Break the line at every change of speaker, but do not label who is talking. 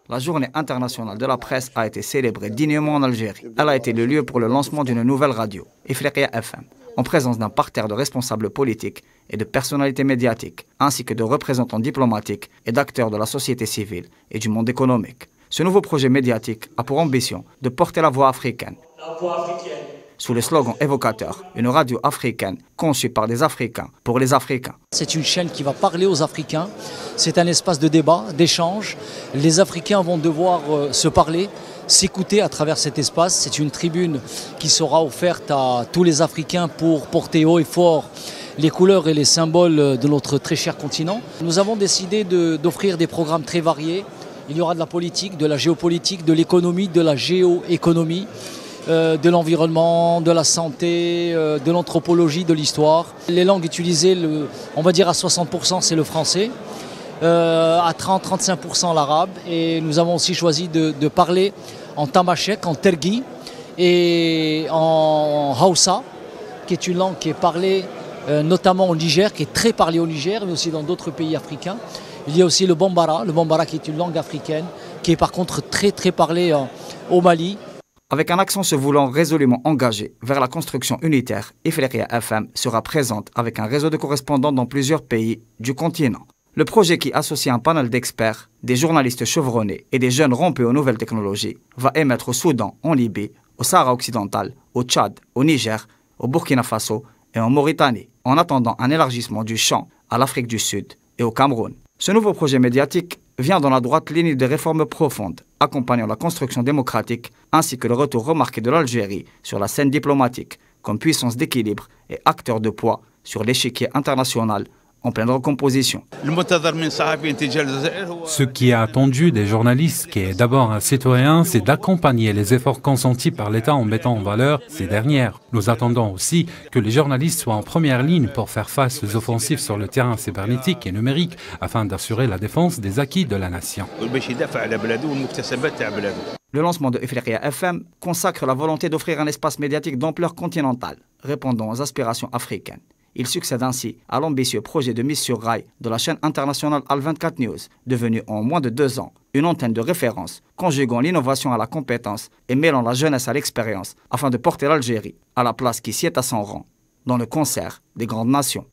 La journée internationale de la presse a été célébrée dignement en Algérie. Elle a été le lieu pour le lancement d'une nouvelle radio, Ifriqiya FM, en présence d'un parterre de responsables politiques et de personnalités médiatiques, ainsi que de représentants diplomatiques et d'acteurs de la société civile et du monde économique. Ce nouveau projet médiatique a pour ambition de porter la voix africaine.
La voix africaine.
Sous le slogan évocateur, une radio africaine conçue par des Africains pour les Africains.
C'est une chaîne qui va parler aux Africains, c'est un espace de débat, d'échange. Les Africains vont devoir se parler, s'écouter à travers cet espace. C'est une tribune qui sera offerte à tous les Africains pour porter haut et fort les couleurs et les symboles de notre très cher continent. Nous avons décidé d'offrir des programmes très variés. Il y aura de la politique, de la géopolitique, de l'économie, de la géoéconomie, de l'environnement, de la santé, de l'anthropologie, de l'histoire. Les langues utilisées, on va dire à 60%, c'est le français, à 30-35% l'arabe. Et nous avons aussi choisi de parler en tamashek, en tergui et en hausa, qui est une langue qui est parlée notamment au Niger, qui est très parlée au Niger, mais aussi dans d'autres pays africains. Il y a aussi le bambara qui est une langue africaine, qui est par contre très parlée au Mali.
Avec un accent se voulant résolument engagé vers la construction unitaire, Ifriqiya FM sera présente avec un réseau de correspondants dans plusieurs pays du continent. Le projet qui associe un panel d'experts, des journalistes chevronnés et des jeunes rompus aux nouvelles technologies va émettre au Soudan, en Libye, au Sahara occidental, au Tchad, au Niger, au Burkina Faso et en Mauritanie, en attendant un élargissement du champ à l'Afrique du Sud et au Cameroun. Ce nouveau projet médiatique vient dans la droite ligne des réformes profondes, accompagnant la construction démocratique ainsi que le retour remarqué de l'Algérie sur la scène diplomatique comme puissance d'équilibre et acteur de poids sur l'échiquier international en pleine recomposition.
Ce qui est attendu des journalistes, qui est d'abord un citoyen, c'est d'accompagner les efforts consentis par l'État en mettant en valeur ces dernières. Nous attendons aussi que les journalistes soient en première ligne pour faire face aux offensives sur le terrain cybernétique et numérique afin d'assurer la défense des acquis de la nation.
Le lancement de Ifriqiya FM consacre la volonté d'offrir un espace médiatique d'ampleur continentale, répondant aux aspirations africaines. Il succède ainsi à l'ambitieux projet de mise sur rail de la chaîne internationale Al24 News, devenue en moins de 2 ans une antenne de référence, conjuguant l'innovation à la compétence et mêlant la jeunesse à l'expérience afin de porter l'Algérie à la place qui sied à son rang dans le concert des grandes nations.